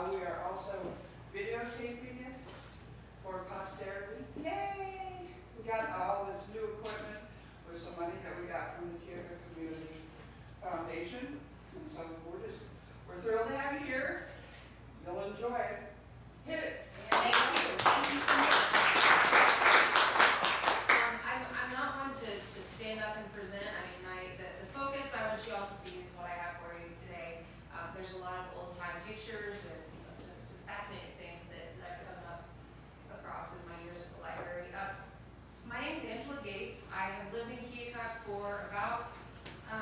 We are also videotaping it for posterity. Yay! We got all this new equipment with some money that we got from the Keokuk Community Foundation. And so we're thrilled to have you here. You'll enjoy it. Hit it. Thank you. Thank you so much. I'm not one to stand up and present. I mean, the focus I want you all to see is what I have for you today. There's a lot of old-time pictures and some fascinating things that I've come up across in my years at the library. My name is Angela Gates. I have lived in Keokuk for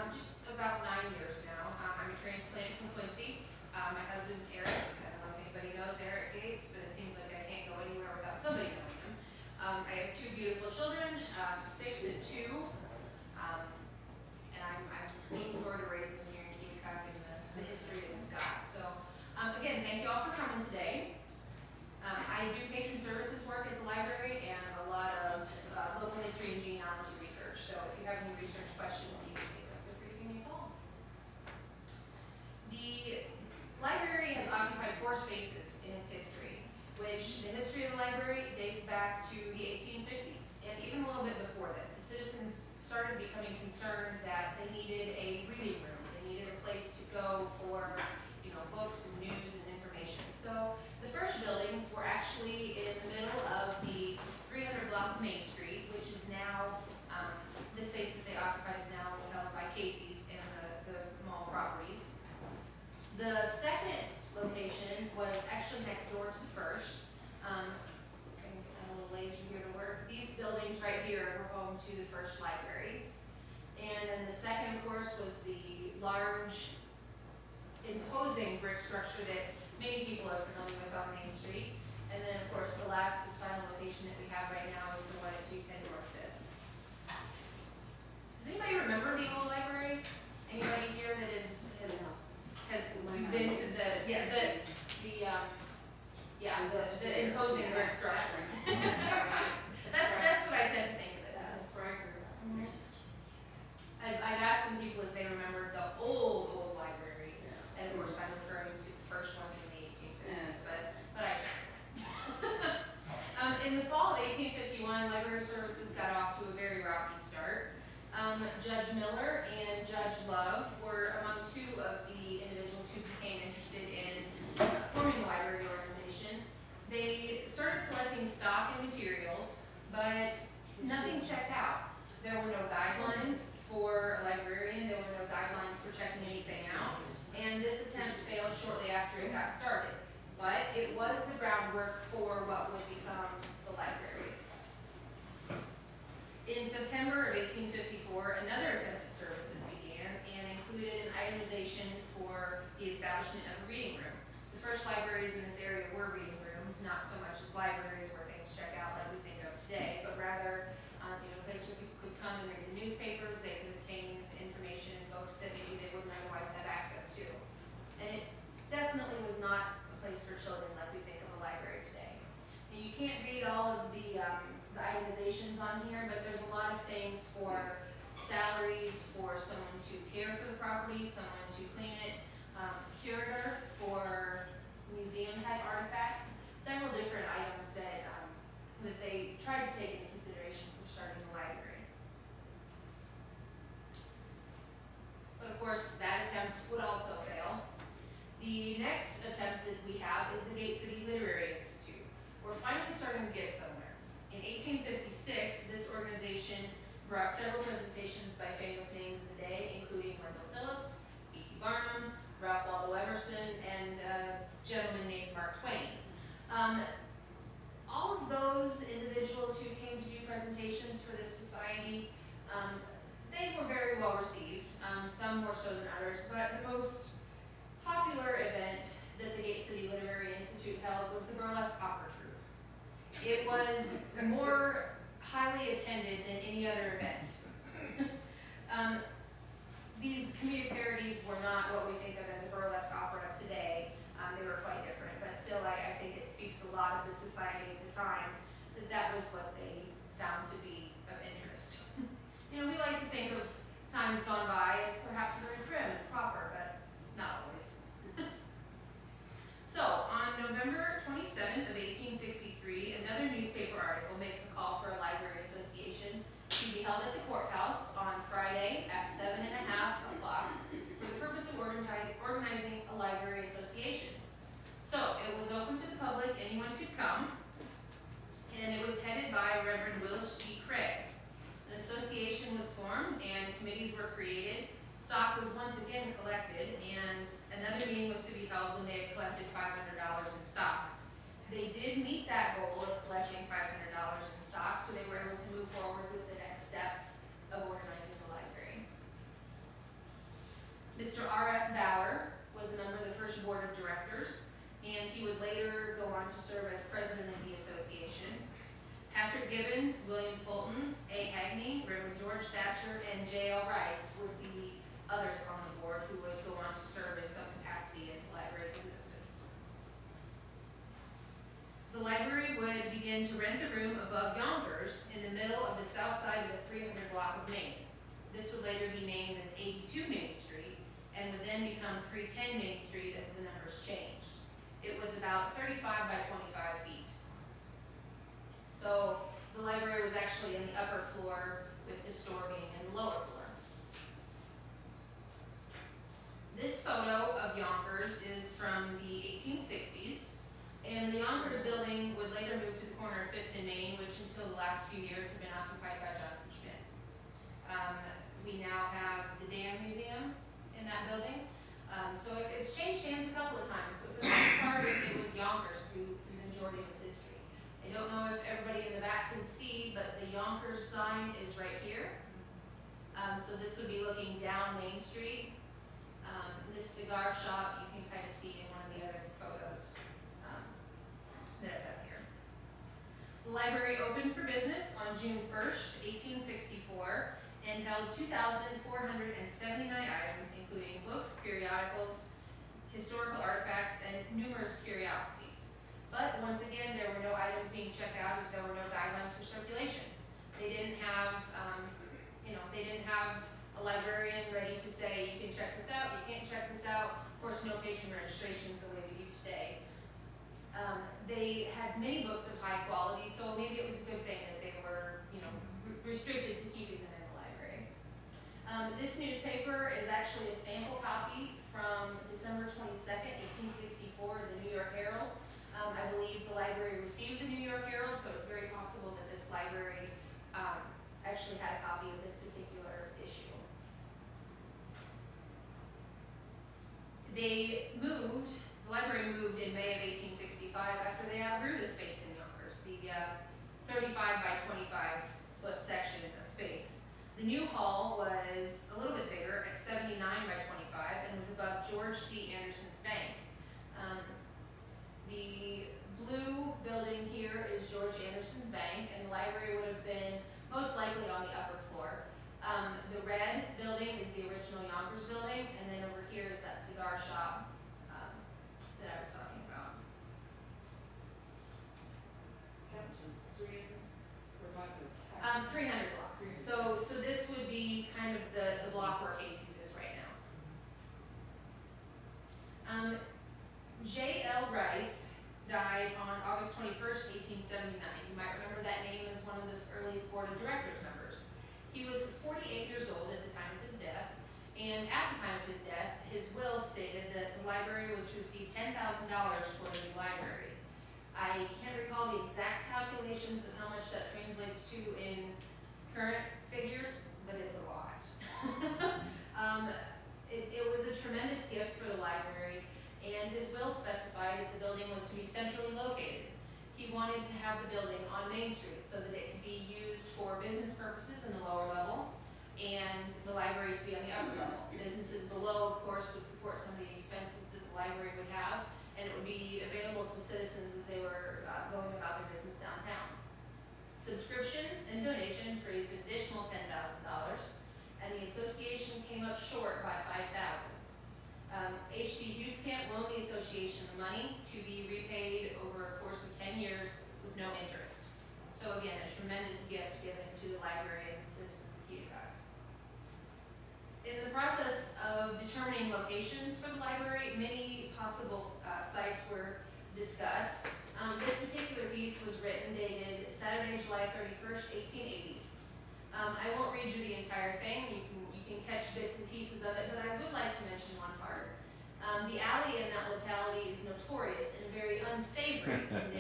just about 9 years now. I'm a transplant from Quincy. My husband's Eric. I don't know if anybody knows Eric Gates, but it seems like I can't go anywhere without somebody knowing him. I have 2 beautiful children, 6 and 2, and I'm looking forward to raising them here in Keokuk and the history that we've got. So again, thank you all for coming today. I do patron services work at the library and a lot of local history and genealogy research. So if you have any research questions that you can think of, feel free to give me a call. The library has occupied 4 spaces in its history, which the history of the library dates back to the 1850s and even a little bit before that. The citizens started becoming concerned that they needed a reading room. They needed a place to go for books and news and information. So the first buildings were actually in the middle of the 300 block of Main Street, which is now, the space that they occupy is now held by Casey's and the mall properties. The second location was actually next door to the first. I'm a little lazy here to work. These buildings right here were home to the first libraries. And then the second, of course, was the large, imposing brick structure that many people are familiar with on Main Street. And then, of course, the last and final location that we have right now is the one at 210 North 5th. Does anybody remember the old library? Anybody here that has been to the imposing brick structure? That's what I tend to think of it as. I've asked some people if they remember the old library, and of course I'm referring to the first ones in the 1850s, but I in the fall of 1851, library services got off to a very rocky start. Judge Miller and Judge Love were among 2 of the individuals who became interested in forming the library organization. They started collecting stock and materials, but nothing checked out. There were no guidelines for a librarian, there were no guidelines for checking anything out, and this attempt failed shortly after it got started. But it was the groundwork for what would become the library. In September of 1854, another attempt at services began and included an itemization for the establishment of a reading room. The first libraries in this area were reading rooms, not so much as libraries where things check out like we think of today, but rather a place where people could come and read the newspapers, they could obtain information and books that maybe they wouldn't otherwise have access to. And it definitely was not a place for children like we think of a library today. Now, you can't read all of the itemizations on here, but there's a lot of things for salaries, for someone to care for the property, someone to clean it, curator for museum-type artifacts, several different items that they tried to take into consideration for starting the library. But of course, that attempt would also fail. The next attempt that we have is the Gate City Literary Institute. We're finally starting to get somewhere. In 1856, this organization brought several presentations by famous names of the day, including Wendell Phillips, P.T. Barnum, Ralph Waldo Emerson, and a gentleman named Mark Twain. All of those individuals who came to do presentations for this society, they were very well received, some more so than others, but the most popular event that the Gate City Literary Institute held was the burlesque opera troupe. It was more highly attended than any other event. These comedic parodies were not what we think of as a burlesque opera today. They were quite different, but still I think it speaks a lot of the society at the time that was what they found to be of interest. We like to think of times gone by as perhaps very prim and proper, but not always. So, on anyone could come, and it was headed by Reverend Willis G. Craig. An association was formed and committees were created. Stock was once again collected, and another meeting was to be held when they had collected $500 in stock. They did meet that goal of collecting $500 in stock, so they were able to move forward with the next steps of organizing the library. Mr. R.F. Bauer was a member of the first board of directors, and he would later go on to serve as president of the association. Patrick Gibbons, William Fulton, A. Hagney, Reverend George Thatcher, and J.L. Rice would be others on the board who would go on to serve in some capacity in the library's existence. The library would begin to rent the room above Yonkers in the middle of the south side of the 300 block of Main. This would later be named as 82 Main Street and would then become 310 Main Street as the numbers changed. It was about 35 by 25 feet. So the library was actually in the upper floor with the store being in the lower floor. This photo of Yonkers is from the 1860s, and the Yonkers building would later move to the corner of 5th and Main, which until the last few years had been occupied by Johnson Schmidt. We now have the Dam Museum in that building. So it's changed hands a couple of times, but for the most part, it was Yonkers through the majority of its history. I don't know if everybody in the back can see, but the Yonkers sign is right here. So this would be looking down Main Street. This cigar shop you can kind of see in one of the other photos that I've got here. The library opened for business on June 1st, 1864, and held 2,479 items, including books, periodicals, historical artifacts, and numerous curiosities. But once again, there were no items being checked out as there were no guidelines for circulation. They didn't have, they didn't have a librarian ready to say, you can check this out, you can't check this out. Of course, no patron registrations the way we do today. They had many books of high quality, so maybe it was a good thing that they were, restricted to keeping them in the library. This newspaper is actually a sample copy from December 22nd, 1864, in the New York Herald. I believe the library received the New York Herald, so it's very possible that this library actually had a copy of this particular issue. The library moved in May of 1865 after they outgrew the space in Yonkers, the 35 by 25 foot section of space. The new hall was a little bit bigger at 79 by 25 and was above George C. Anderson's bank. The blue building here is George Anderson's bank, and the library would have been most likely on the upper floor. The red building is the original Yonkers building, and then over here is that cigar shop that I was talking about. That was 300 or 500. 300 block. So this would be kind of the block where Casey's is right now. J.L. Rice died on August 21st, 1879. You might remember that name as one of the earliest board of directors members. He was 48 years old at the time of his death, and at the time of his death, his will stated that the library was to receive $10,000 toward a new library. I can't recall the exact calculations of how much that translates to in current figures, but it's a lot. It was a tremendous gift for the library, and his will specified that the building was to be centrally located. He wanted to have the building on Main Street so that it could be used for business purposes in the lower level, and the library to be on the upper level. Businesses below, of course, would support some of the expenses that the library would have, and it would be available to citizens as they were going about their business downtown. Subscriptions and donations raised an additional $10,000, and the association came up short by $5,000. H.C. Hughescamp loaned the association the money to be repaid over a course of 10 years with no interest. So again, a tremendous gift given to the library and the citizens of Keokuk. In the process of determining locations for the library, many possible sites were discussed. This particular piece was written dated Saturday, July 31st, 1880. I won't read you the entire thing. You can catch bits and pieces of it, but I would like to mention one part. The alley in that locality is notorious and very unsavory in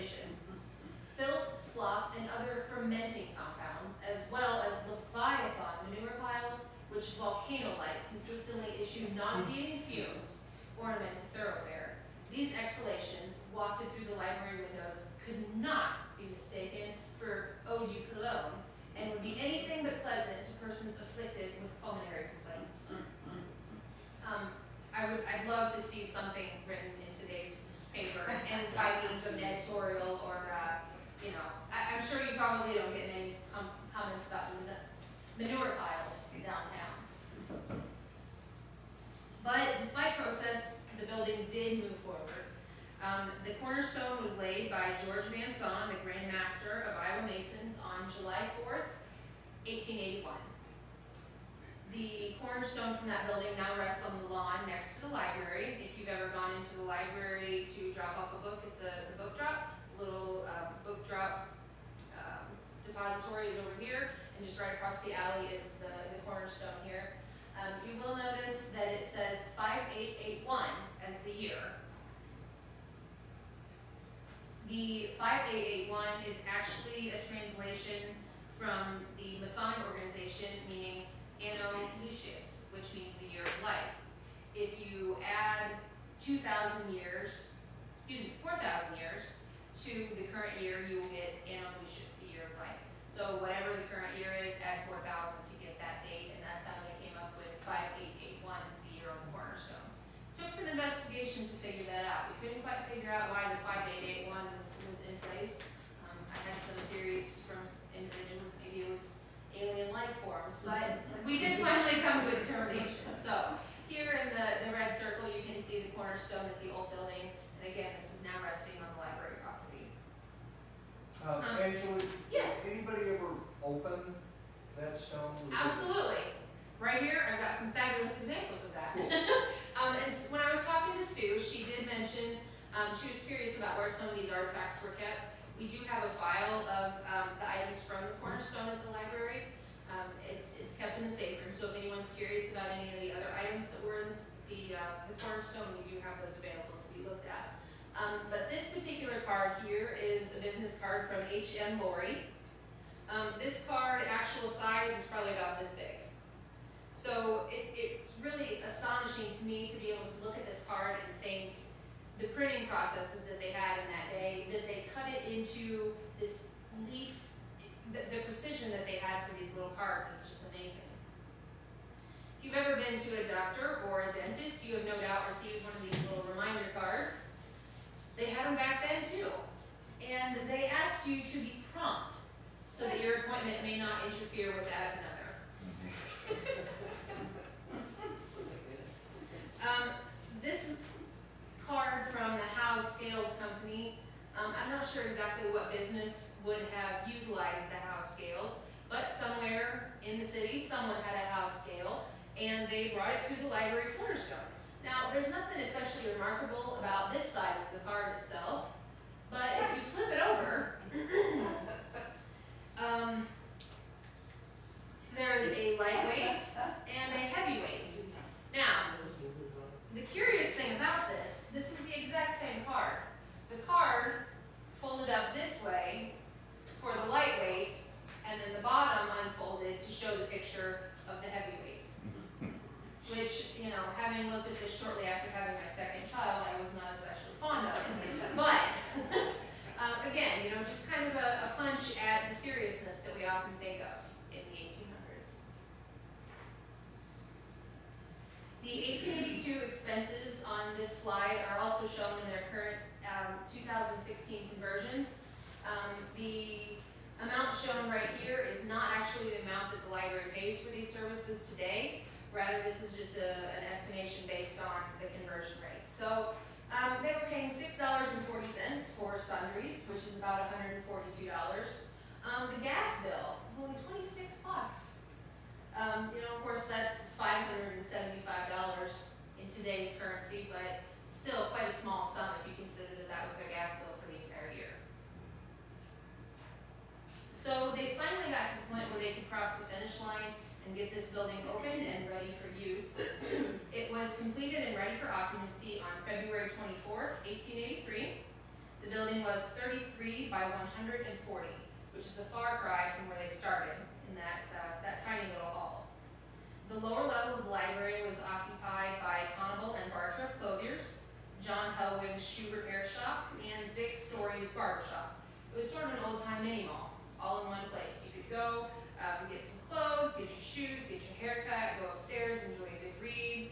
nauseating fumes ornament the thoroughfare. These exhalations, wafted through the library windows, could not be mistaken for eau de cologne, and would be anything but pleasant to persons afflicted with pulmonary complaints. I'd love to see something written in today's paper, and by means of an editorial or, I'm sure you probably don't get many comments about manure piles downtown. But despite protests, the building did move forward. The cornerstone was laid by George Van Son, the Grand Master of Iowa Masons, on July 4th, 1881. The cornerstone from that building now rests on the lawn next to the library. If you've ever gone into the library to drop off a book at the book drop, little book drop depository is over here, and just right across the alley is the cornerstone here. You will notice that it says 5881 as the year. The 5881 is actually a translation from the Masonic organization, meaning Anno Lucius, which means the year of light. If you add 4,000 years to the current year, you will get Anno Lucius, the year of light. So whatever the current year is, add 4,000 to get that date, and that's how they came up with 5881 as the year on the cornerstone. Took some investigation to figure that out. We couldn't quite figure out why the 5881 was in place. I had some theories from individuals that maybe it was alien life forms, but we did finally come to a determination. So here in the red circle, you can see the cornerstone at the old building, and again, this is now resting on the library property. Angela, Yes. anybody ever open that stone? Absolutely. Right here, I've got some fabulous examples of that. And when I was talking to Sue, she did mention, she was curious about where some of these artifacts were kept. We do have a file of the items from the cornerstone at the library. It's kept in the safe room, so if anyone's curious about any of the other items that were in the cornerstone, we do have those available to be looked at. But this particular card here is a business card from H.M. Laurie. This card, actual size, is probably about this big. So it's really astonishing to me to be able to look at this card and think the printing processes that they had in that day, that they cut it into this leaf, the precision that they had for these little cards is just amazing. If you've ever been to a doctor or a dentist, you have no doubt received one of these little reminder cards. They had them back then too. And they asked you to be prompt so that your appointment may not interfere with that of another. This card from the Howe Scales Company, I'm not sure exactly what business would have utilized the Howe Scales, but somewhere in the city, someone had a Howe scale, and they brought it to the library cornerstone. Now, there's nothing especially remarkable about this side of the card itself, but if you flip it over, there is a lightweight and a heavyweight. Now, the curious thing about this is the exact same card. The card folded up this way for the lightweight, and then the bottom unfolded to show the picture of the heavyweight. Which, having looked at this shortly after having my second child, I was not especially fond of. But, again, just kind of a punch at the seriousness that we often think of in the 1800s. The 1882 expenses on this slide are also shown in their current 2016 conversions. The amount shown right here is not actually the amount that the library pays for these services today. Rather, this is just an estimation based on the conversion rate. So they were paying $6.40 for sundries, which is about $142. The gas bill is only 26 bucks. Of course, that's $575 in today's currency, but still quite a small sum if you consider that was their gas bill for the entire year. So they finally got to the point where they could cross the finish line and get this building open and ready for use. It was completed and ready for occupancy on February 24th, 1883. The building was 33 by 140, which is a far cry from where they started in that tiny little hall. The lower level of the library was occupied by Tonable and Bartruff Clothiers, John Helwig's Shoe Repair Shop, and Vic Story's Barber Shop. It was sort of an old-time mini-mall, all in one place. You could go, get some clothes, get your shoes, get your haircut, go upstairs, enjoy a good read,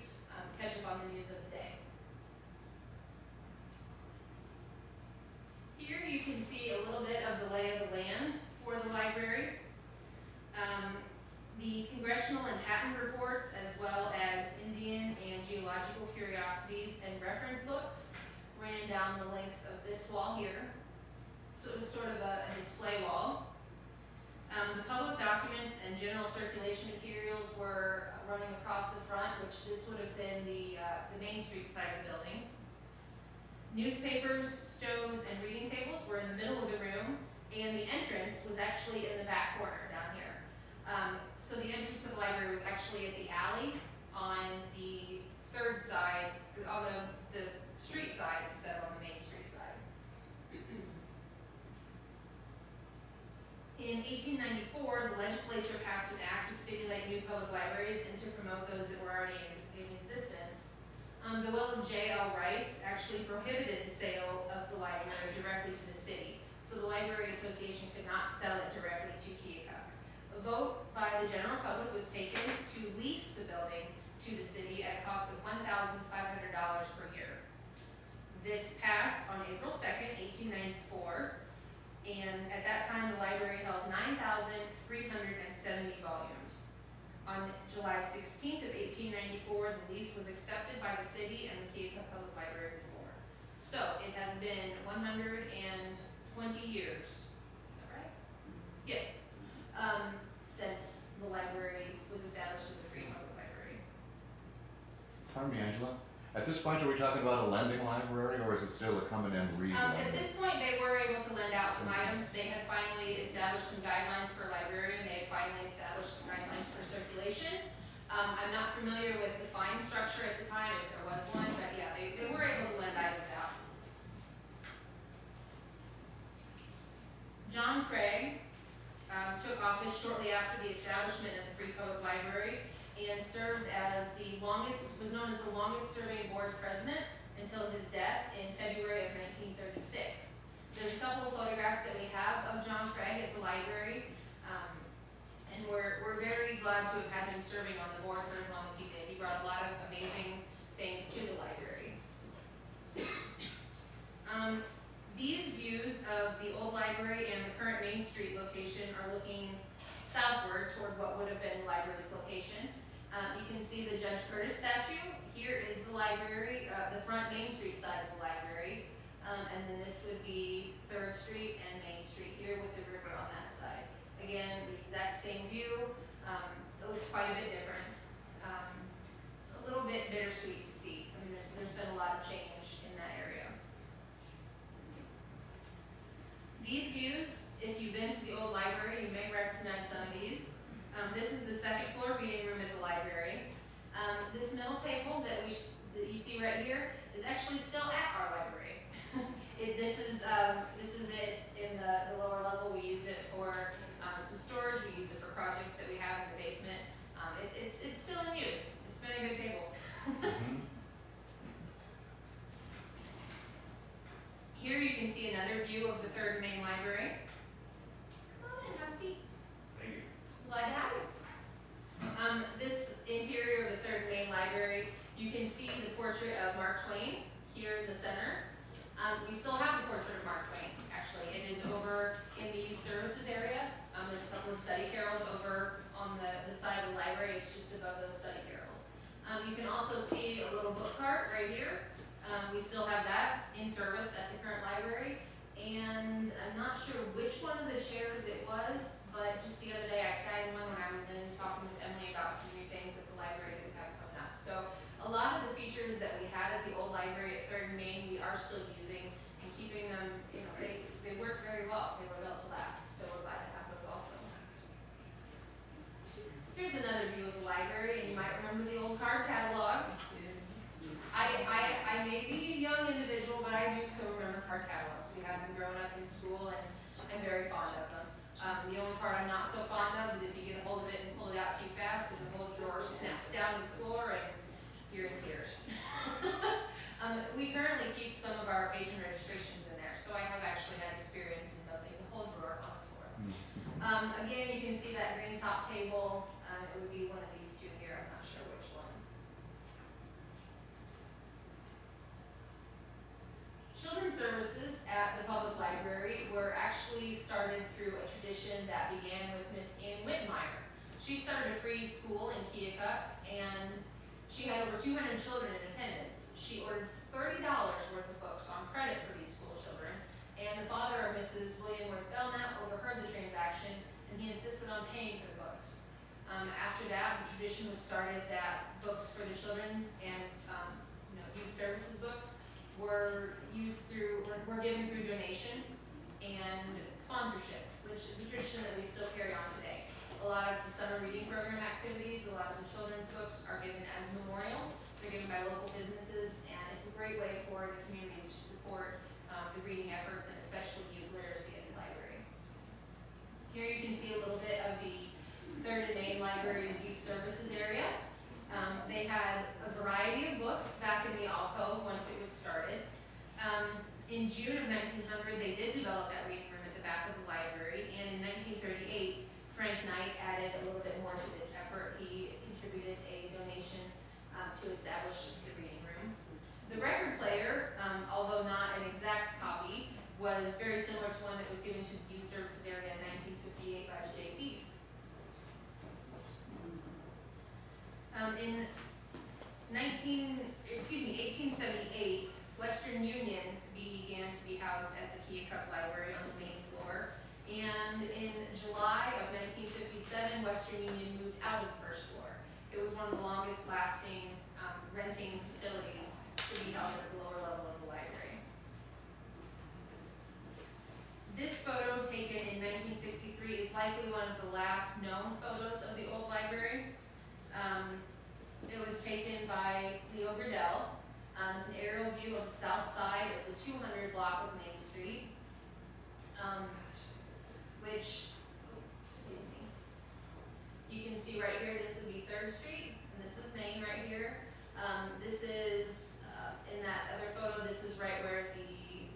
catch up on the news of the day. Here you can see a little bit of the lay of the land for the library. The congressional and patent reports, as well as Indian and geological curiosities and reference books, ran down the length of this wall here. So it was sort of a display wall. The public documents and general circulation materials were running across the front, which this would have been the Main Street side of the building. Newspapers, stoves, and reading tables were in the middle of the room, and the entrance was actually in the back corner down here. So the entrance to the library was actually at the alley on the third side, on the street side instead of on the Main Street side. In 1894, the legislature passed an act to stimulate new public libraries and to promote those that were already in existence. The will of J.L. Rice actually prohibited the sale of the library directly to the city, so the Library Association could not sell it directly to Keokuk. A vote by the general public was taken to lease the building to the city at a cost of $1,500 per year. This passed on April 2nd, 1894, and at that time the library held 9,370 volumes. On July 16th of 1894, the lease was accepted by the city and the Keokuk Public Library was born. So it has been 120 years. Is that right? Yes. Since the library was established as a free public library. Pardon me, Angela. At this point, are we talking about a lending library, or is it still a come in and read? At this point, they were able to lend out some items. They had finally established some guidelines for library, and they had finally established some guidelines for circulation. I'm not familiar with the fine structure at the time, if there was one, but yeah, they were able to lend items out. John Craig took office shortly after the establishment of the Free Public Library and served as was known as the longest serving board president until his death in February of 1936. There's a couple of photographs that we have of John Craig at the library, and we're very glad to have had him serving on the board for as long as he did. He brought a lot of amazing things to the library. These views of the old library and the current Main Street location are looking southward toward what would have been the library's location. You can see the Judge Curtis statue. Here is the library, the front Main Street side of the library. And then this would be 3rd Street and Main Street here with the river on that side. Again, the exact same view. It looks quite a bit different. A little bit bittersweet to see. I mean, there's been a lot of change in that area. These views, if you've been to the old library, you may recognize some of these. This is the 2nd floor reading room at the library. This middle table that you see right here is actually still at our library. This is it in the lower level. We use it for some storage. We use it for projects that we have in the basement. It's still in use. It's been a good table. Here you can see another view of the 3rd Main Library. Come on in, have a seat. Thank you. Glad to have you. This interior of the 3rd Main Library, you can see the portrait of Mark Twain here in the center. We still have the portrait of Mark Twain, actually. It is over in the youth services area. There's a couple of study carrels over on the side of the library. It's just above those study carrels. You can also see a little book cart right here. We still have that in service at the current library. And I'm not sure which one of the chairs it was, but just the other day I sat in one when I was in talking with Emily about some new things at the library that we have coming up. So a lot of the features that we had at the old library at 3rd and Main, we are still using and keeping them, they work very well. They were built to last, so we're glad to have those also. Here's another view of the library, and you might remember the old card catalogs. I may be a young individual, but I do still remember card catalogs. We have them growing up in school, and I'm very fond of them. The only part I'm not so fond of is if you get a hold of it and pull it out too fast, and the whole drawer snaps so I have actually had experience in dumping the whole drawer on the floor. Again, you can see that green top table. It would be one of these two here. I'm not sure which one. Children's services at the public library were actually started through a tradition that began with Miss Ann Whitmire. She started a free school in Keokuk, and she had over 200 children in attendance. She ordered $30 worth of books on credit for these school children, and the father of Mrs. William Worth Belknap overheard the transaction, and he insisted on paying for the books. After that, the tradition was started that books for the children and youth services books were given through donation and sponsorships, which is a tradition that we still carry on today. A lot of the summer reading program activities, a lot of the children's books are given as memorials. They're given by local businesses, and it's a great way for the communities to support the reading efforts and especially youth literacy at the library. Here you can see a little bit of the 3rd and Main Library's youth services area. They had a variety of books back in the alcove once it was started. In June of 1900, they did develop that reading room at the back of the library, and in 1938, Frank Knight added a little bit more to this effort. He contributed a donation to establish the reading room. The record player, although not an exact copy, was very similar to one that was given to the youth services area in 1958 by the JCs. In 1878, Western Union began to be housed at the Keokuk Library on the main floor, and in July of 1957, Western Union moved out of the first floor. It was one of the longest lasting renting facilities to be held at the lower level of the library. This photo taken in 1963 is likely one of the last known photos of the old library. It was taken by Leo Gradell. It's an aerial view of the south side of the 200 block of Main Street, excuse me, you can see right here, this would be 3rd Street, and this is Main right here. This is, in that other photo, this is right where the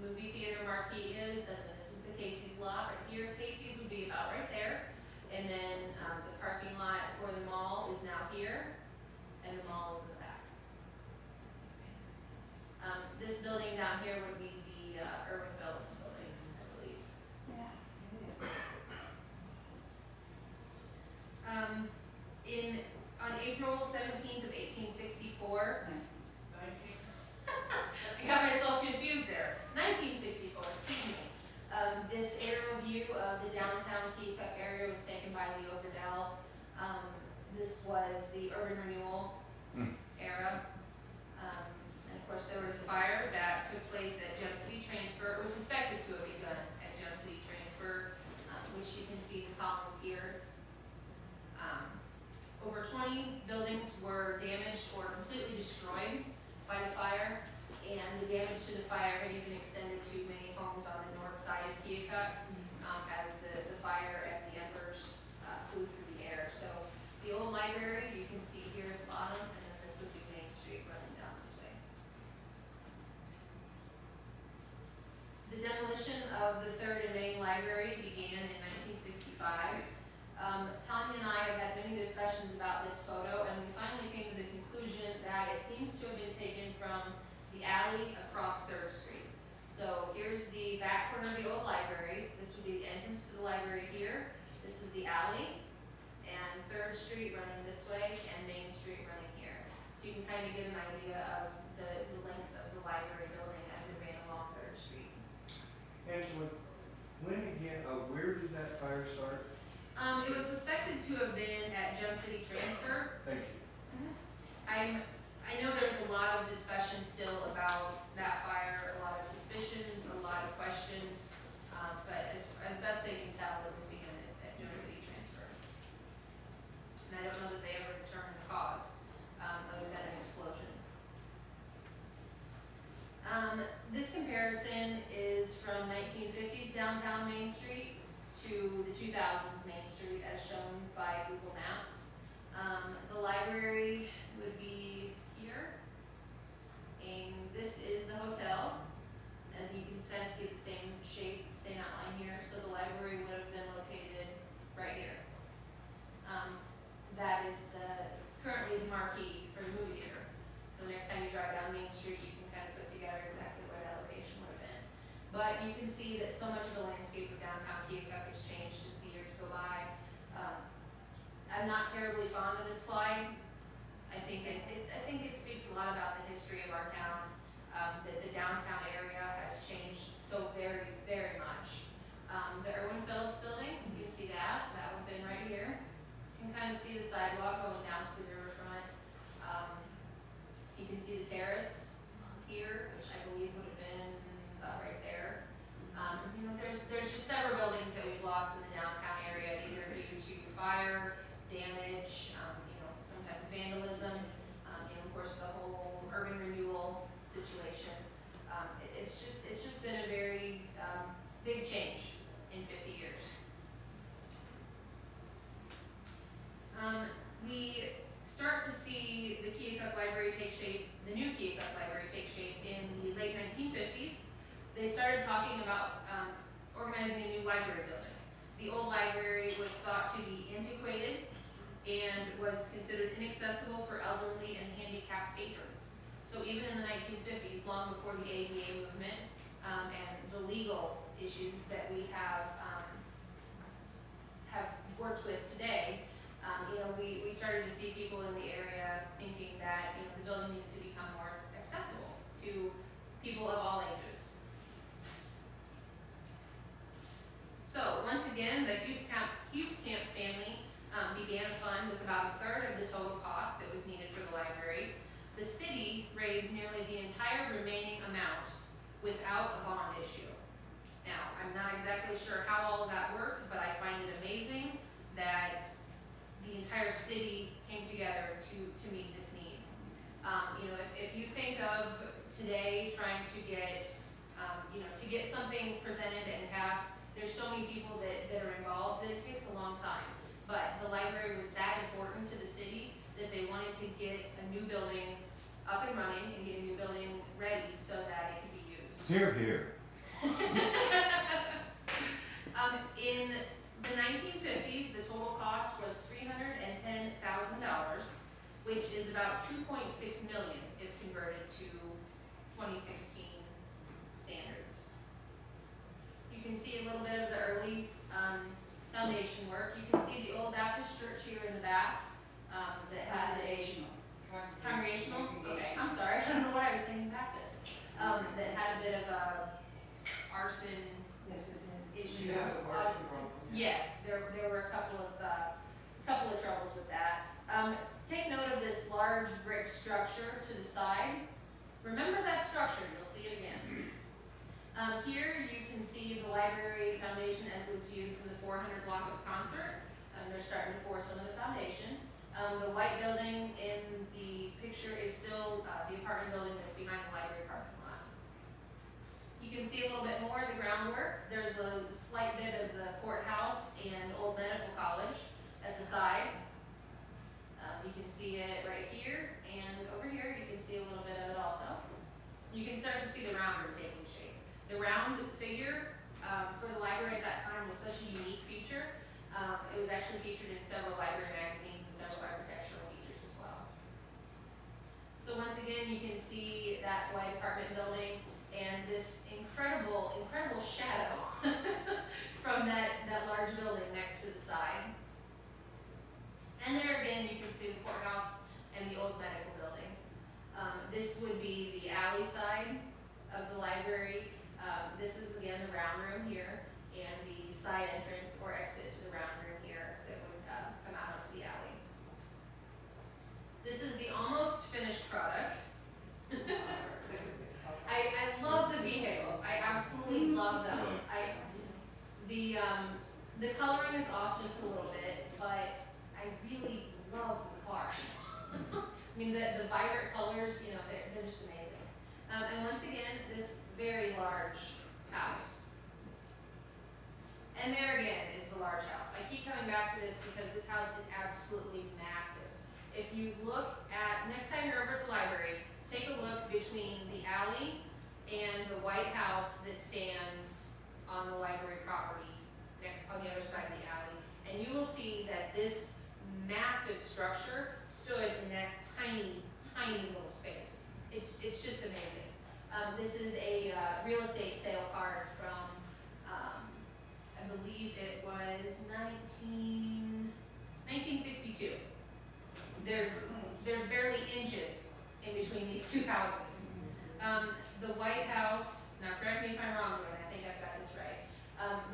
movie theater marquee is, and then this is the Casey's lot right here. Casey's would be about right there, and then the parking lot for the mall is now here, and the mall is in the back. This building down here would be the Irvin Phillips building, I believe. Yeah, it is. On April 17th of 1864, I got myself confused there. 1964, excuse me. This aerial view of the downtown Keokuk area was taken by Leo Gradell. This was the urban renewal era. And of course, there was a fire that took place at Gem City Transfer. It was suspected to have begun at Gem City Transfer, which you can see the columns here. Over 20 buildings were damaged or completely destroyed by the fire, and the damage to the fire had even extended to many homes on the north side of Keokuk as the fire and the embers flew through the air. So the old library, you can see here at the bottom, and then this would be Main Street running down this way. The demolition of the 3rd and Main Library began in 1965. Tanya and I have had many discussions about this photo, and we finally came to the conclusion that it seems to have been taken from the alley across 3rd Street. So here's the back corner of the old library. This would be the entrance to the library here. This is the alley, and 3rd Street running this way, and Main Street running here. So you can kind of get an idea of the length of the library building as it ran along 3rd Street. Angela, where did that fire start? It was suspected to have been at Gem City Transfer. Thank you. I know there's a lot of discussion still about that fire, a lot of suspicions, a lot of questions, but as best they can tell, it was begun at Gem City Transfer. And I don't know that they ever determined the cause, other than an explosion. This comparison is from 1950s downtown Main Street to the 2000s Main Street as shown by Google Maps. The library would be here, and this is the hotel, and you can kind of see the same shape, same outline here, so the library would have been located right here. That is currently the marquee for the movie theater. So next time you drive down Main Street, you can kind of put together exactly where that location would have been. But you can see that so much of the landscape of downtown Keokuk has changed as the years go by. I'm not terribly fond of this slide. I think it speaks a lot about the history of our town, that the downtown area has changed so very, very much. The Irwin Phillips building, you can see that would have been right here. You can kind of see the sidewalk going down to the riverfront. You can see the terrace here, which I believe would have been about right there. You know, there's just several buildings that we've lost in the downtown area, either due to fire, damage, you know, sometimes vandalism, you know, of course the whole urban renewal situation. It's just been a very big change in 50 years. We start to see the Keokuk Library take shape, the new Keokuk Library take shape in the late 1950s. They started talking about organizing a new library building. The old library was thought to be antiquated and was considered inaccessible for elderly and handicapped patrons. So even in the 1950s, long before the ADA movement and the legal issues that we have worked with today, you know, we started to see people in the area thinking that, you know, the building needed to become more accessible to people of all ages. So once again, the Hughescamp family began a fund with about a third of the total cost that was needed for the library. The city raised nearly the entire remaining amount without a bond issue. Now, I'm not exactly sure how all of that worked, but I find it amazing that the entire city came together to meet this need. You know, if you think of today trying to get, you know, to get something presented and passed, there's so many people that are involved that it takes a long time. But the library was that important to the city that they wanted to get a new building up and running and get a new building ready so that it could be used. Here, here. In the 1950s, the total cost was $310,000, which is about $2.6 million if converted to 2016 standards. You can see a little bit of the early foundation work. You can see the old Baptist church here in the back that had a congregational. Okay, I'm sorry, I don't know why I was thinking Baptist. That had a bit of a arson issue. Yes, there were a couple of troubles with that. Take note of this large brick structure to the side. Remember that structure, you'll see it again. Here you can see the library foundation as it was viewed from the 400 block of Concert. They're starting to pour some of the foundation. The white building in the picture is still the apartment building that's behind the library parking lot. You can see a little bit more of the groundwork. There's a slight bit of the courthouse and old medical college at the side. You can see it right here, and over here you can see a little bit of it also. You can start to see the round room taking shape. The round figure for the library at that time was such a unique feature. It was actually featured in several library magazines and several architectural features as well. So once again, you can see that white apartment building and this incredible shadow from that large building next to the side. And there again, you can see the courthouse and the old medical building. This would be the alley side of the library. This is again the round room here, and the side entrance or exit to the round room here that would come out onto the alley. This is the almost finished product. I love the vehicles. I absolutely love them. The coloring is off just a little bit, but I really love the cars. I mean, the vibrant colors, you know, they're just amazing. And once again, this very large house. And there again is the large house. I keep coming back to this because this house is absolutely massive. If you look at, next time you're over at the library, take a look between the alley and the White House that stands on the library property next on the other side of the alley. And you will see that this massive structure stood in that tiny, tiny little space. It's just amazing. This is a real estate sale card from, I believe it was 1962. There's barely inches in between these two houses. The White House, now correct me if I'm wrong, Joanne, I think I've got this right.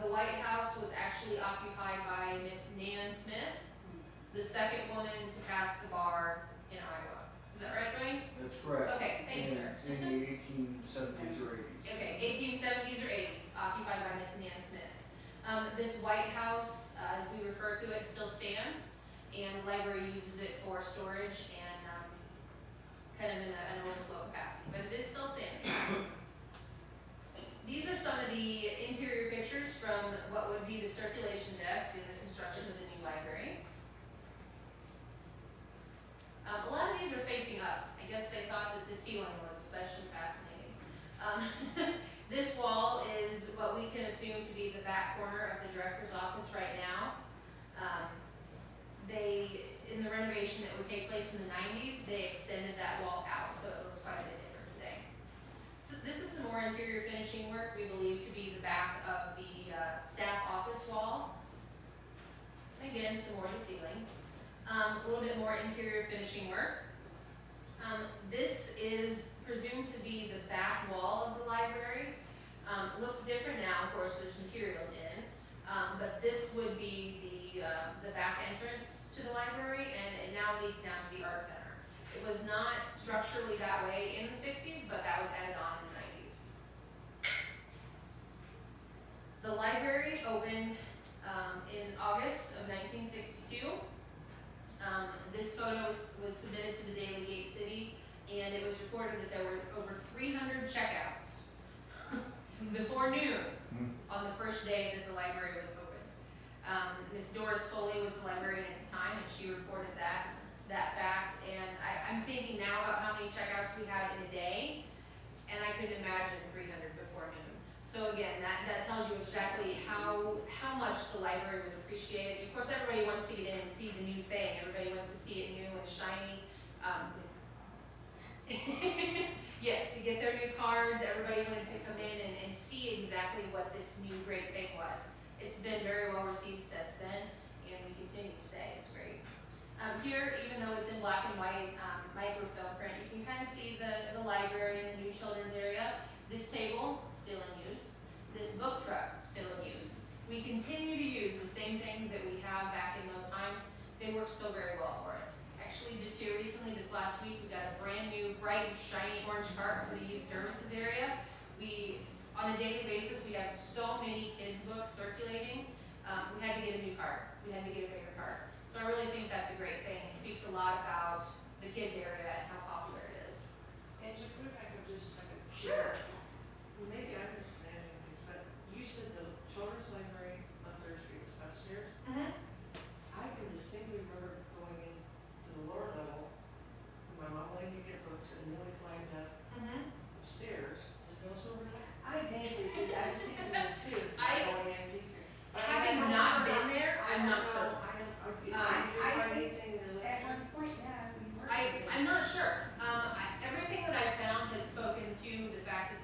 The White House was actually occupied by Miss Nan Smith, the second woman to pass the bar in Iowa. Is that right, Dwayne? That's correct. Okay, thanks, sir. In the 1870s or 80s. Okay, 1870s or 80s, occupied by Miss Nan Smith. This White House, as we refer to it, still stands, and the library uses it for storage and kind of in an overflow capacity, but it is still standing. These are some of the interior pictures from what would be the circulation desk in the construction of the new library. A lot of these are facing up. I guess they thought that the ceiling was especially fascinating. This wall is what we can assume to be the back corner of the director's office right now. In the renovation that would take place in the 90s, they extended that wall out, so it looks quite a bit different today. So this is some more interior finishing work we believe to be the back of the staff office wall. Again, some more to the ceiling. A little bit more interior finishing work. This is presumed to be the back wall of the library. Looks different now, of course, there's materials in, but this would be the back entrance to the library, and it now leads down to the art center. It was not structurally that way in the 60s, but that was added on in the 90s. The library opened in August of 1962. This photo was submitted to the Daily Gate City, and it was reported that there were over 300 checkouts before noon on the first day that the library was opened. Miss Doris Foley was the librarian at the time, and she reported that fact. And I'm thinking now about how many checkouts we have in a day, and I could imagine 300 before noon. So again, that tells you exactly how much the library was appreciated. Of course, everybody wants to get in and see the new thing. Everybody wants to see it new and shiny. Yes, to get their new cards, everybody wanted to come in and see exactly what this new great thing was. It's been very well received since then, and we continue today. It's great. Here, even though it's in black and white microfilm print, you can kind of see the library and the new children's area. This table, still in use. This book truck, still in use. We continue to use the same things that we have back in those times. They work so very well for us. Actually, just here recently, this last week, we got a brand new, bright, shiny orange cart for the youth services area. On a daily basis, we have so many kids' books circulating. We had to get a new cart. We had to get a bigger cart. So I really think that's a great thing. It speaks a lot about the kids' area and how popular it is. And to put it back up just a second. Sure. Maybe I'm just imagining things, but you said the children's library on Third Street was upstairs. I can distinctly remember going into the lower level, when my mom wanted to get books, and then we climbed up upstairs. Does it go over there? I vaguely did, I was thinking that too. Going in deeper. Having not been there, I'm not certain. I think at one point, yeah, we were. I'm not sure. Everything that I've found has spoken to the fact that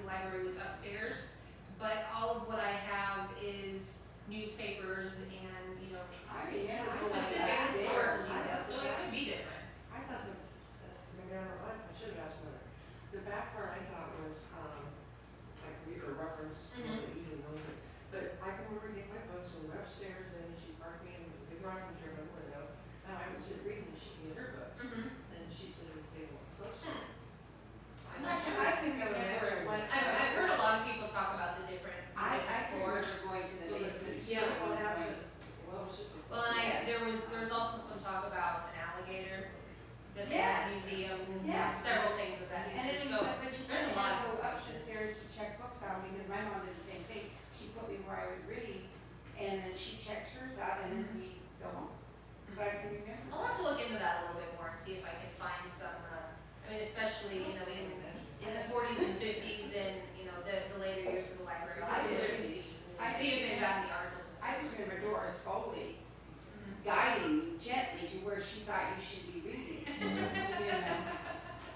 guiding you gently to where she thought you should be reading. You know,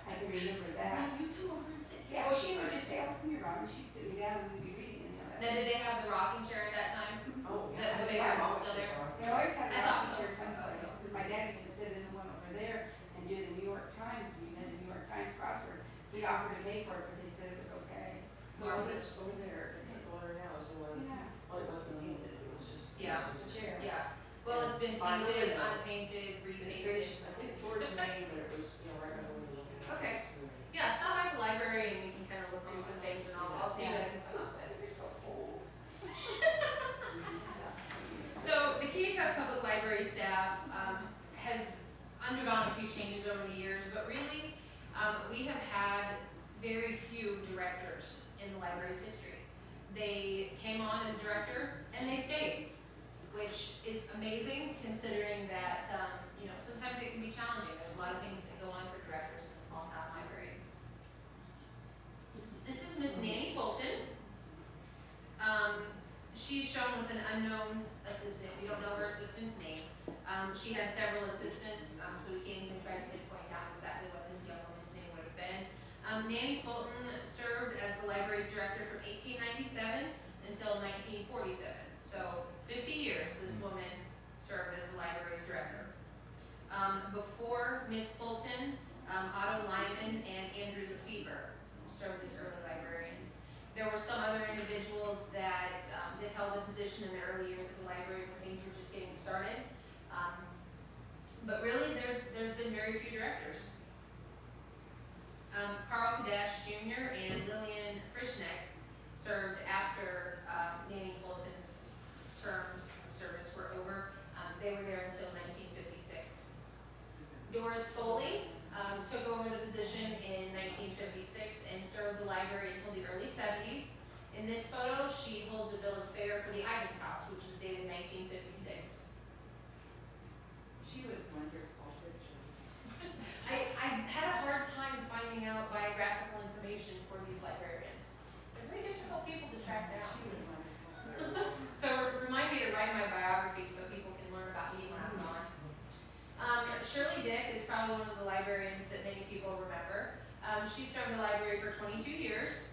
I can remember that. You come over and sit here. Yeah, well, she would just say, oh, come here, Robin, she'd sit me down and we'd be reading. You know, that. Now, did they have the rocking chair at that time? Oh, The big one that's still there? They always had I a thought rocking so. chair someplace, because my dad used to sit in the one over there and do the New York Times, and we had the New York Times crossword. He offered to pay for it, but they said it was okay. The one that's over there, the one right now is the one, Yeah, well, it wasn't painted, it was just. Yeah. just a chair. Yeah. Well, it's been I painted, remember. unpainted, repainted. There's, I think towards May, but it was, you know, right on the window. Okay. Yeah, stop by the library and we can kind of look through some things and I'll see what I can come up with. They're so old. So the Keokuk Public Library staff has undergone a few changes over the years, but really we have had very few directors in the library's history. They came on as director and they stayed, which is amazing considering that you know, sometimes it can be challenging. There's a lot of things that go on for directors in a small town library. This is Miss Nanny Fulton. She's shown with an unknown assistant. We don't know her assistant's name. She had several assistants, so we can't even try to pinpoint down exactly what this young woman's name would have been. Nanny Fulton served as the library's director from 1897 until 1947. So 50 years this woman served as the library's director. Before Miss Fulton, Otto Lyman and Andrew Lefebvre served as early librarians. There were some other individuals that held a position in the early years of the library when things were just getting started. But really, there's been very few directors. Carl Kadash Jr. and Lillian Frischnecht served after Nanny Fulton's terms of service were over. They were there until 1956. Doris Foley took over the position in 1956 and served the library until the early 70s. In this photo, she holds a bill of fare for the Ivans House, which was dated 1956. She was wonderful. I had a hard time finding out biographical information for these librarians. They're very difficult people to track down. She was wonderful. So remind me to write my biography so people can learn about me when I'm gone. Shirley Dick is probably one of the librarians that many people remember. She served the library for 22 years.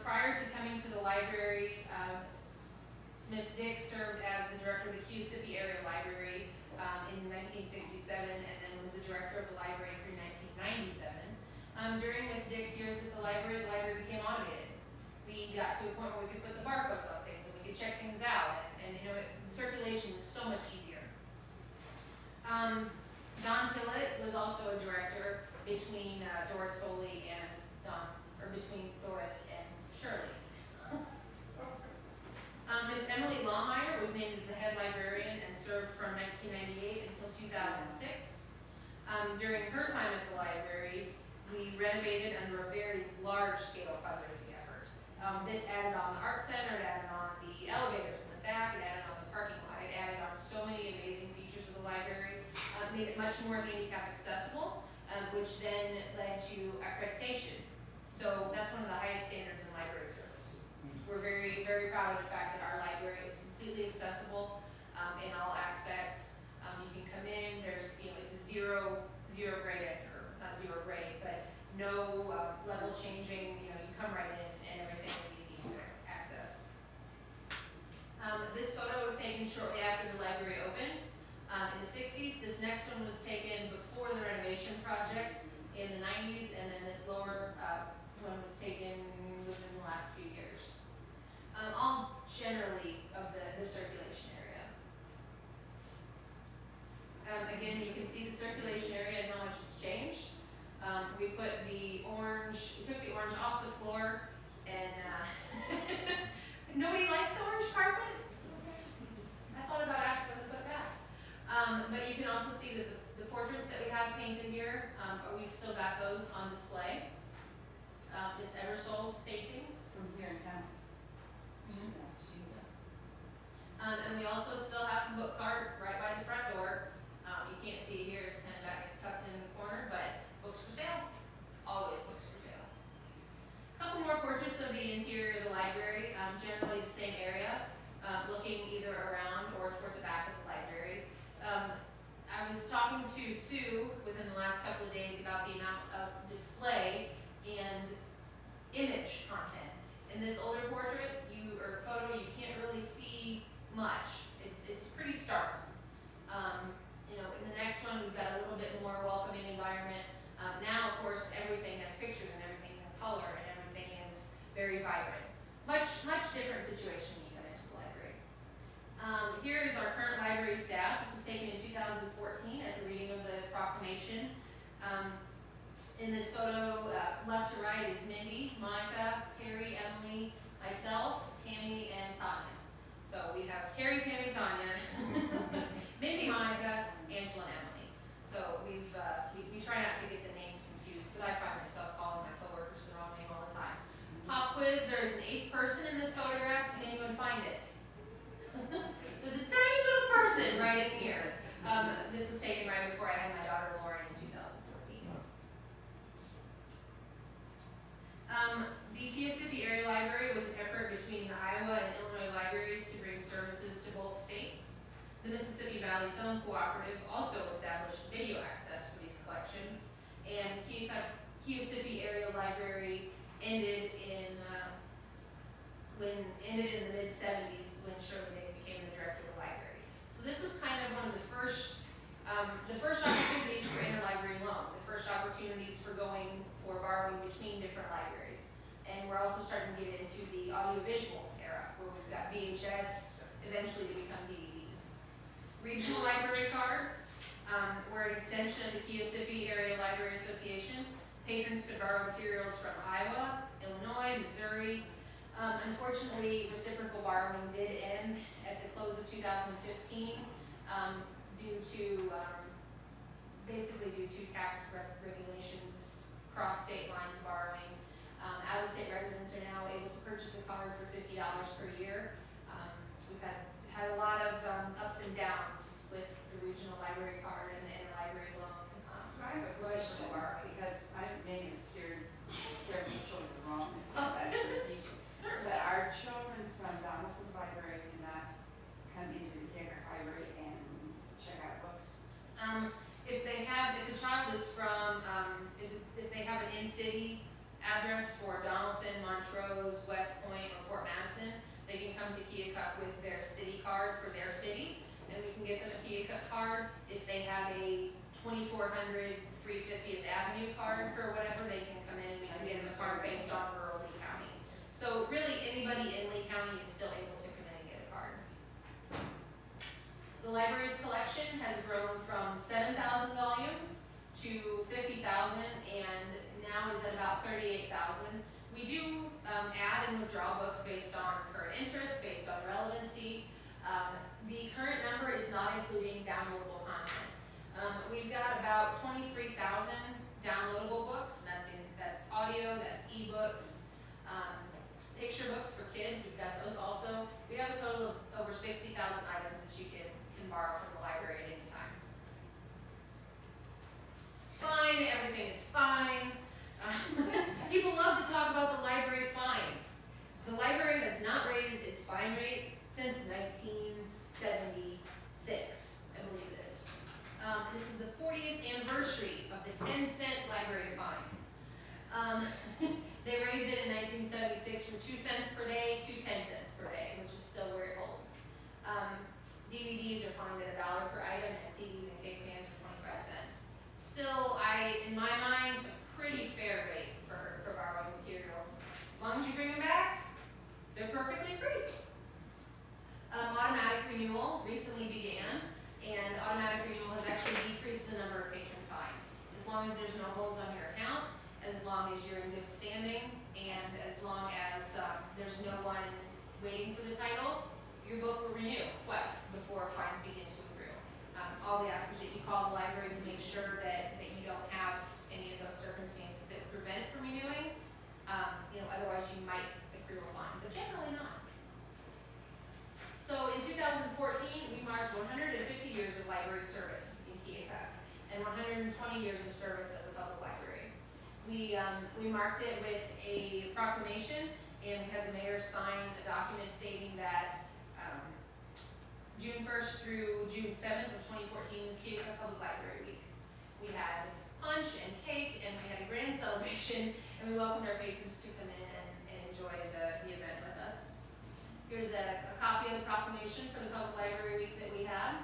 Prior to coming to the library, Ms. Dick served as the director of the Keokuk Area Library in 1967 and then was the director of the library through 1997. During Ms. Dick's years at the library became automated. We got to a point where we could put the barcodes on things and we could check things out, and you know, circulation was so much easier. Don Tillett was also a director between Doris Foley and between Doris and Shirley. Miss Emily Lawmeyer was named as the head librarian and served from 1998 until 2006. During her time at the library, we renovated under a very large-scale fundraising effort. This added on the art center, it added on the elevators in the back, it added on the parking lot, it added on so many amazing features of the library, made it much more handicap accessible, which then led to accreditation. So that's one of the highest standards in library service. We're very, very proud of the fact that our library is completely accessible in all aspects. You can come in, there's, you know, it's a zero grade enter, not zero grade, but no level changing, you know, you come right in and everything is easy to access. This photo was taken shortly after the library opened in the 60s. This next one was taken before the renovation project in the 90s, and then this lower one was taken within the last few years. All generally of the circulation area. Again, you can see the circulation area and how much it's changed. We put the orange, we took the orange off the floor, and nobody likes the orange carpet? I thought about asking them to put it back. But you can also see that the portraits that we have painted here, we've still got those on display. Miss Eversole's paintings. From here in town. Mhm. Yeah, she was. And we also still have the book cart right by the front door. You can't see it here, it's kind of back tucked in the corner, but books for sale, always books for sale. A couple more portraits of the interior of the library, generally the same to sue within the last couple of days about the amount of display and image content. In this older portrait, or photo, you can't really see much. It's pretty stark. You know, in the next one, we've got a little bit more welcoming environment. Now, of course, everything has pictures and everything's in color and everything is very vibrant. Much different situation when you come into the library. Here is our current library staff. This was taken in 2014 at the reading of the proclamation. In this photo, left to right is Mindy, Monica, Terry, Emily, myself, Tammy, and Tanya. So we have Terry, Tammy, Tanya, Mindy, Monica, Angela, and Emily. So we try not to get the names confused, but I find myself calling my coworkers the wrong name all the time. Pop quiz, there's an 8th person in this photograph. Can anyone find it? There's a tiny little person right in here. This was taken right before I had my daughter Lauren in 2014. The Keokuk Area Library was an effort between the Iowa and Illinois libraries to bring services to both states. The Mississippi Valley Film Cooperative also established video access for these collections, and Keokuk Area Library ended in the mid-70s when Shirley Day became the director of the library. So this was kind of one of the first opportunities for interlibrary loan, the first opportunities for borrowing between different libraries. And we're also starting to get into the audiovisual era, where we've got VHS, eventually to become DVDs. Regional library cards were an extension of the Keokuk Area Library Association. Patrons could borrow materials from Iowa, Illinois, Missouri. Unfortunately, reciprocal borrowing did end at the close of 2015 basically due to tax regulations, cross state lines borrowing. Out-of-state residents are now able to purchase a card for $50 per year. We've had a lot of ups and downs with the regional library card and the interlibrary loan. So I have a question, because I may have steered several children wrong, that's your teaching. But our children from Donaldson's library cannot come into the Keokuk Library and check out books. If a child is from, if they have an in-city address for Donaldson, Montrose, West Point, or Fort Madison, they can come to Keokuk with their city card for their city, and we can get them a Keokuk card. If they have a 2400 350th Avenue card for whatever, they can come in, we can get them a card based on rural Lee County. So really, anybody in Lee County is still able to come in and get a card. The library's collection has grown from 7,000 volumes to 50,000, and now is at about 38,000. We do add and withdraw books based on current interest, based on relevancy. The current number is not including downloadable content. We've got about 23,000 downloadable books. That's audio, that's ebooks, picture books for kids. We've got those also. We have a total of over 60,000 items that you can borrow from the library at any time. Fine, everything is fine. People love to talk about the library fines. The library has not raised its fine rate since 1976, I believe it is. This is the 40th anniversary of the 10-cent library fine. They raised it in 1976 from 2 cents per day to 10 cents per day, which is still where it holds. DVDs are fined at $1 per item, and CDs and cake pans for 25 cents. Still, in my mind, a pretty fair rate for borrowing materials. As long as you bring them back, they're perfectly free. Automatic renewal recently began, and automatic renewal has actually decreased the number of patron fines. As long as there's no holds on your account, as long as you're in good standing, and as long as there's no one waiting for the title, your book will renew twice before fines begin to accrue. All we ask is that you call the library to make sure that you don't have any of those circumstances that prevent it from renewing. Otherwise you might accrue a fine, but generally not. So in 2014, we marked 150 years of library service in Keokuk and 120 years of service as a public library. We marked it with a proclamation, and we had the mayor sign a document stating that June 1st through June 7th of 2014 was Keokuk Public Library Week. We had punch and cake, and we had a grand celebration, and we welcomed our patrons to come in and enjoy the event with us. Here's a copy of the proclamation for the Public Library Week that we had.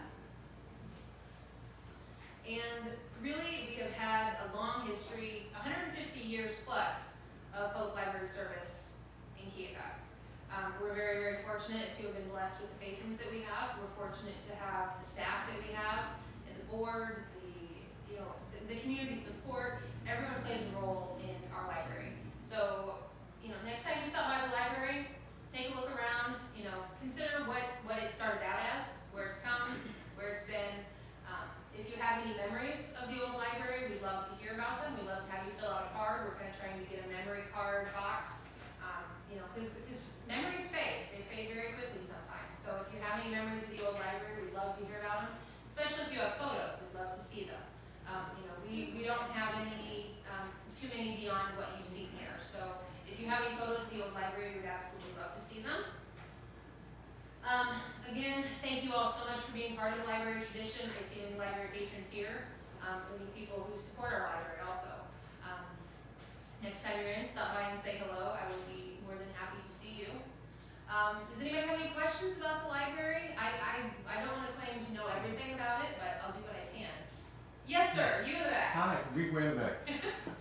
And really, we have had a long history, 150 years plus of public library service in Keokuk. We're very, very fortunate to have been blessed with the patrons that we have. We're fortunate to have the staff that we have, and the board, the community support. Everyone plays a role in our library. So, next time you stop by the library, take a look around, consider what it started out as, where it's come, where it's been. If you have any memories of the old library, we'd love to hear about them. We'd love to have you fill out a card. We're kind of trying to get a memory card box, because memories fade. They fade very quickly sometimes. So if you have any memories of the old library, we'd love to hear about them, especially if you have photos. We'd love to see them. We don't have any, too many beyond what you've seen here. So if you have any photos of the old library, we'd absolutely love to see them. Again, thank you all so much for being part of the library tradition. I see many library patrons here, many people who support our library also. Next time you're in, stop by and say hello. I will be more than happy to see you. Does anybody have any questions about the library? I don't want to claim to know everything about it, but I'll do what I can. Yes, sir, you in the back. Hi, we way in the back.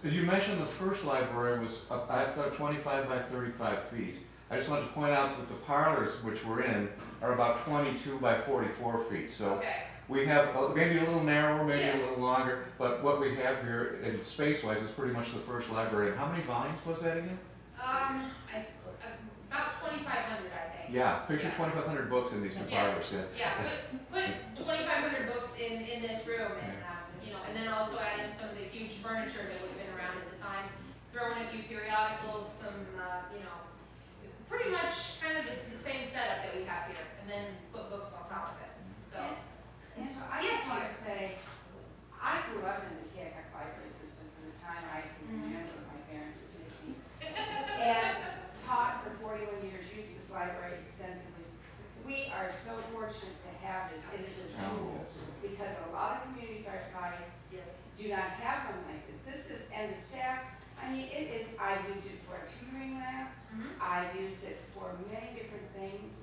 You mentioned the first library was, I thought 25 by 35 feet. I just wanted to point out that the parlors which we're in are about 22 by 44 feet. So Okay. we have maybe a little narrower, maybe Yes. a little longer, but what we have here in space-wise is pretty much the first library. And how many volumes was that again? About 2,500, I think. Yeah, picture Yeah. 2,500 books in these two Yes. parlors. Yeah. Yeah, put 2,500 books in this room, and and then also add in some of the huge furniture that would have been around at the time. Throw in a few periodicals, some pretty much kind of the same setup that we have here, and then put books on top of it. So Angela, I Yes, just want to dear. say, I grew up in the Keokuk library system from the time I can remember my parents would take me. And taught for 41 years, used this library extensively. We are so fortunate to have this. It is a jewel, because a lot of communities our size yes, do not have one like this. This is, and the staff, I mean, it is, I've used it for a tutoring lab. I've used it for many different things.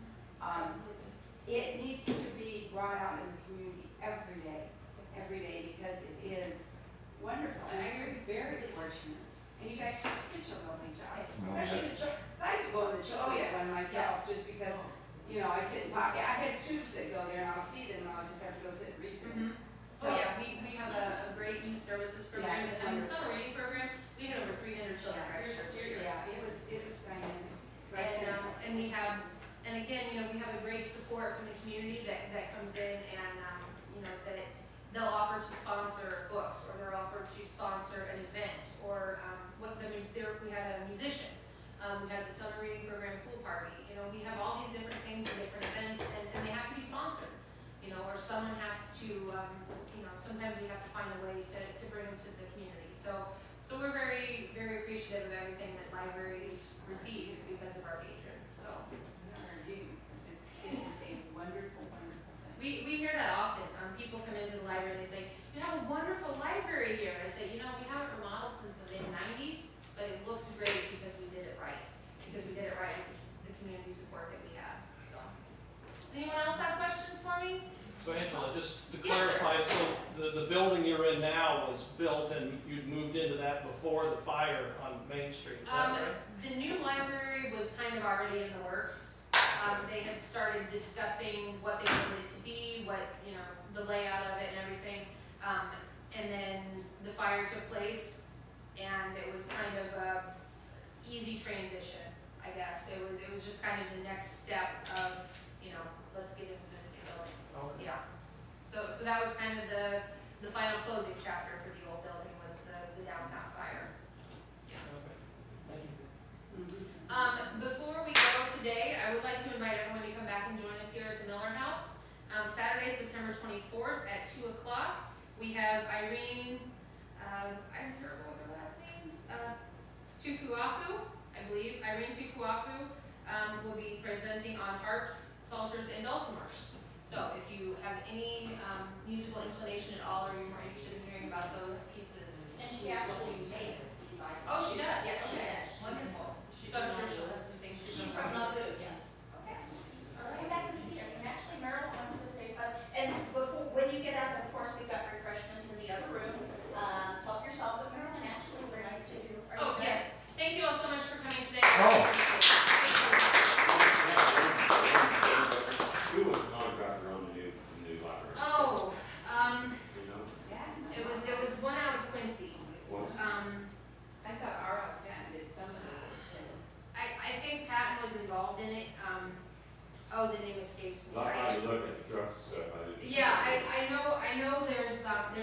absolutely. It needs to be brought out in the community every day, because it is wonderful. And you're very fortunate. And you guys do such a lovely job, especially the children. I could go in the children's one myself, yes. just because, I sit and talk. Yeah, I had students that go there, and I'll see them, and I'll just have to go sit and read to them. So yeah, we have a great youth services program, Yeah, and the summer reading program. We had over 300 children registered this year. Yeah, it was dynamic. And we have, and again, we have a great support from the community that comes in, and that they'll offer to sponsor books, or they'll offer to sponsor an event, or we had a musician. We had the summer reading program pool party. We have all these different things and different events, and they have to be sponsored. Or someone has to, sometimes we have to find a way to bring them to the community. So we're very, very appreciative of everything that library receives because of our patrons. So Nor are you, because it is a wonderful, wonderful thing. we hear that often. People come into the library and they say, "You have a wonderful library here." I say, we haven't remodeled since the mid-90s, but it looks great because we did it right. Because we did it right with the community support that we had. So, does anyone else have questions for me? So Angela, just to Yes, sir. clarify, so the building you're in now was built and you'd moved into that before the fire on Main Street, is that right? The new library was kind of already in the works. They had started discussing what they wanted it to be, what, the layout of it and everything. And then the fire took place, and it was kind of a easy transition, I guess. It was just kind of the next step of, let's get into this new building. Okay. Yeah. So that was kind of the final closing chapter for the old building, was the downtown fire. Okay. Thank you. Before we go today, I would like to invite everyone to come back and join us here at the Miller House. Saturday, September 24th at 2 o'clock. We have Irene, I'm terrible with her last names, Tukuafu, I believe. Irene Tukuafu will be presenting on harps, psalters, and dulcimers. So if you have any musical inclination at all, or you're more interested in hearing about those,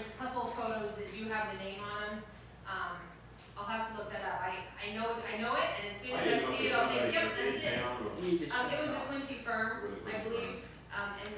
there's a couple of photos that do have the name on them. I'll have to look that up. I know it, and as soon as I see it, I'll think, yep, that's it. It was a Quincy firm, I believe, and